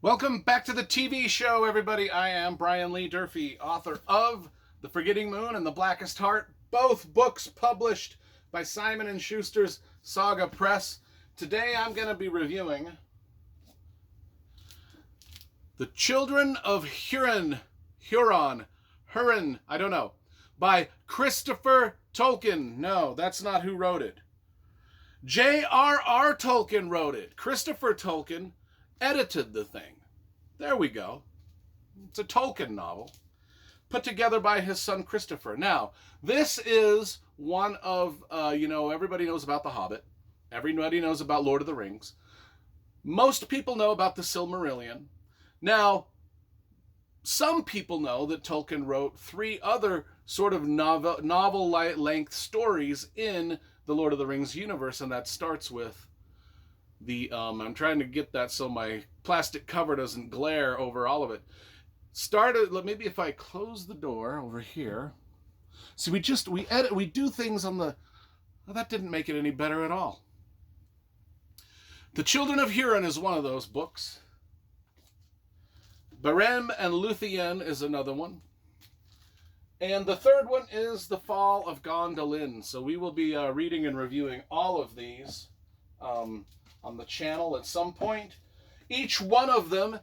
Welcome back to the TV show, everybody. I am Brian Lee Durfee, author of The Forgetting Moon and The Blackest Heart, both books published by Simon & Schuster's Saga Press. Today I'm going to be reviewing The Children of Huron, I don't know, by Christopher Tolkien. No, that's not who wrote it. J.R.R. Tolkien wrote it. Christopher Tolkien edited the thing. There we go. It's a Tolkien novel put together by his son Christopher. Now, this is one of, everybody knows about The Hobbit. Everybody knows about Lord of the Rings. Most people know about the Silmarillion. Now, some people know that Tolkien wrote 3 other sort of novel-length stories in the Lord of the Rings universe, and that starts with I'm trying to get that so my plastic cover doesn't glare over all of it. Maybe if I close the door over here. See, we do things on the, well, that didn't make it any better at all. The Children of Huron is one of those books. Wherein and Luthien is another one. And the third one is The Fall of Gondolin. So we will be reading and reviewing all of these on the channel at some point. Each one of them,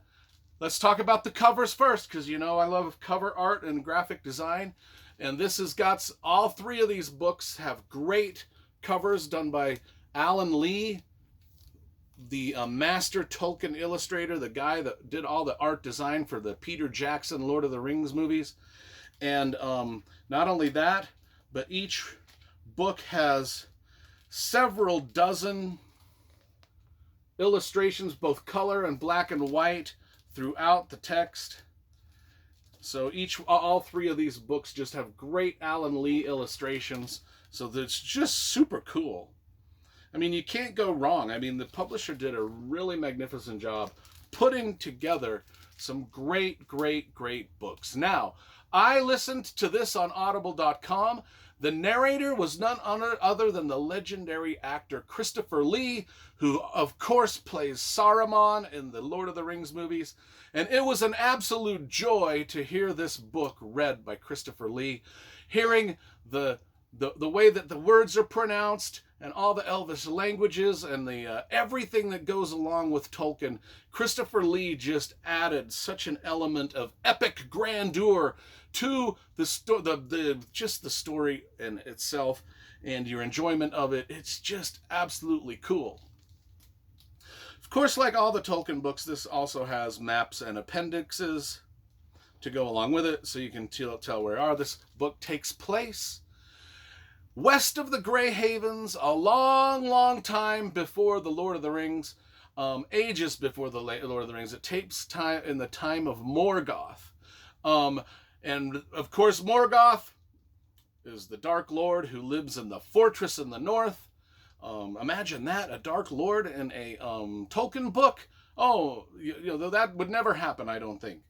let's talk about the covers first, because I love cover art and graphic design. And this has got, all 3 of these books have great covers done by Alan Lee, the master Tolkien illustrator, the guy that did all the art design for the Peter Jackson Lord of the Rings movies. And not only that, but each book has several dozen illustrations, both color and black and white, throughout the text. So all 3 of these books just have great Alan Lee illustrations. So that's just super cool. I mean, you can't go wrong. I mean, the publisher did a really magnificent job putting together some great books. Now, I listened to this on Audible.com. The narrator was none other than the legendary actor Christopher Lee, who, of course, plays Saruman in the Lord of the Rings movies. And it was an absolute joy to hear this book read by Christopher Lee, hearing the way that the words are pronounced and all the Elvish languages and the everything that goes along with Tolkien. Christopher Lee just added such an element of epic grandeur to the story in itself and your enjoyment of it. It's just absolutely cool. Of course, like all the Tolkien books, this also has maps and appendixes to go along with it, so you can tell where this book takes place west of the Grey Havens, a long time before the Lord of the Rings, ages before the Lord of the Rings. It takes time in the time of Morgoth. And of course, Morgoth is the Dark Lord who lives in the fortress in the north. Imagine that, a Dark Lord in a Tolkien book. Oh, that would never happen, I don't think.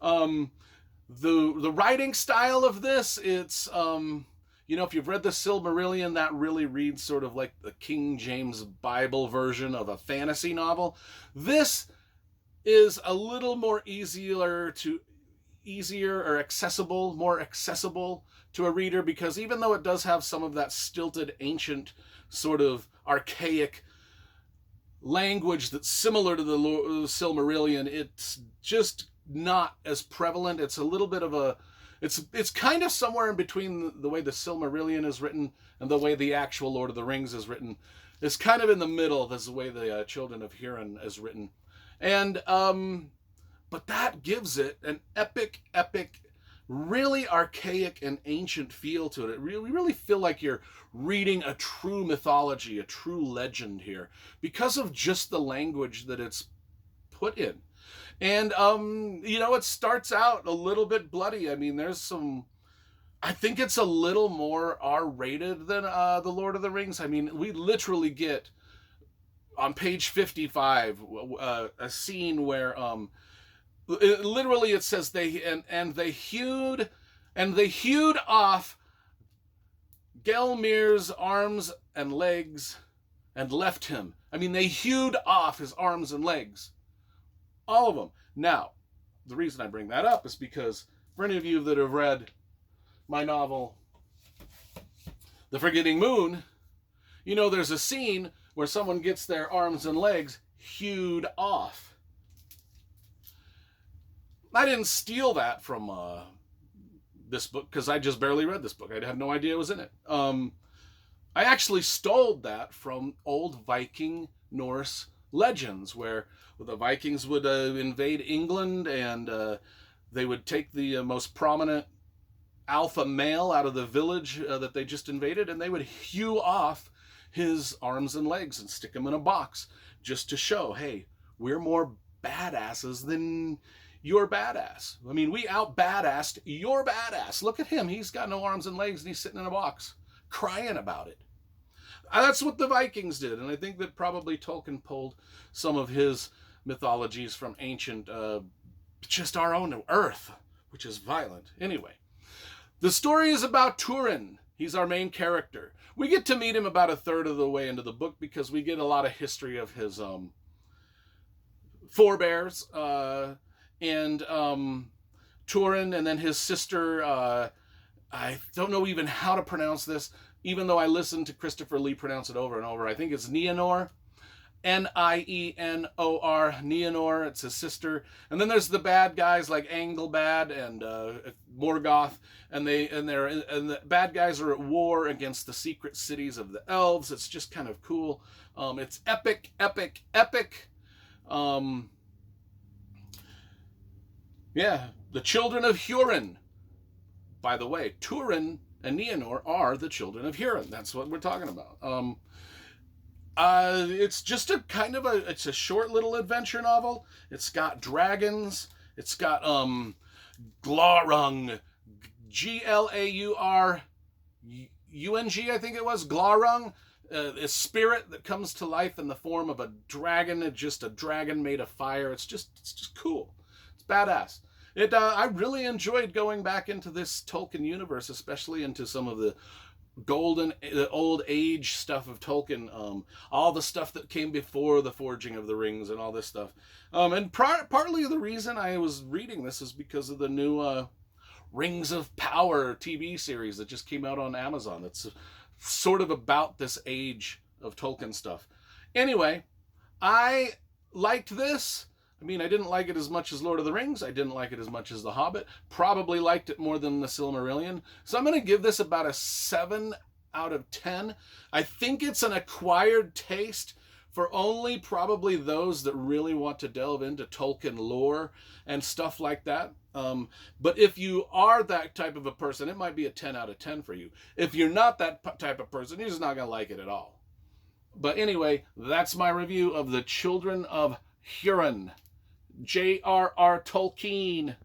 The writing style of this, it's if you've read the Silmarillion, that really reads sort of like the King James Bible version of a fantasy novel. This is a little more more accessible to a reader, because even though it does have some of that stilted, ancient, sort of archaic language that's similar to the Silmarillion, it's just not as prevalent. It's a little bit of a It's kind of somewhere in between the way the Silmarillion is written and the way the actual Lord of the Rings is written. It's kind of in the middle. That's the way the Children of Huron is written. And, but that gives it an epic, really archaic and ancient feel to it. We really feel like you're reading a true mythology, a true legend here, because of just the language that it's put in. And, it starts out a little bit bloody. I mean, I think it's a little more R-rated than the Lord of the Rings. I mean, we literally get, on page 55, a scene where, it says they hewed off Gelmir's arms and legs and left him. I mean, they hewed off his arms and legs. All of them. Now, the reason I bring that up is because for any of you that have read my novel, The Forgetting Moon, you know there's a scene where someone gets their arms and legs hewed off. I didn't steal that from this book because I just barely read this book. I had no idea it was in it. I actually stole that from old Viking Norse legends where the Vikings would invade England and they would take the most prominent alpha male out of the village that they just invaded, and they would hew off his arms and legs and stick him in a box just to show, hey, we're more badasses than you're badass. I mean, we out badassed your badass. Look at him. He's got no arms and legs and he's sitting in a box crying about it. That's what the Vikings did, and I think that probably Tolkien pulled some of his mythologies from ancient, just our own Earth, which is violent. Anyway, the story is about Turin. He's our main character. We get to meet him about a third of the way into the book because we get a lot of history of his forebears and Turin, and then his sister. I don't know even how to pronounce this, even though I listened to Christopher Lee pronounce it over and over. I think it's Nienor. Nienor, Nienor, it's his sister. And then there's the bad guys like Anglebad and Morgoth, and the bad guys are at war against the secret cities of the elves. It's just kind of cool. It's epic, epic, epic. Yeah, the Children of Huron. By the way, Turin and Nienor are the Children of Huron. That's what we're talking about. It's just a kind of it's a short little adventure novel. It's got dragons. It's got Glaurung, Glaurung, I think it was, Glaurung, a spirit that comes to life in the form of a dragon, just a dragon made of fire. It's just cool. It's badass. I really enjoyed going back into this Tolkien universe, especially into some of the old age stuff of Tolkien, all the stuff that came before the Forging of the Rings and all this stuff. And partly the reason I was reading this is because of the new Rings of Power TV series that just came out on Amazon. That's sort of about this age of Tolkien stuff. Anyway, I liked this. I mean, I didn't like it as much as Lord of the Rings. I didn't like it as much as The Hobbit. Probably liked it more than The Silmarillion. So I'm going to give this about a 7 out of 10. I think it's an acquired taste for only probably those that really want to delve into Tolkien lore and stuff like that. But if you are that type of a person, it might be a 10 out of 10 for you. If you're not that type of person, you're just not going to like it at all. But anyway, that's my review of The Children of Huron. J.R.R. Tolkien.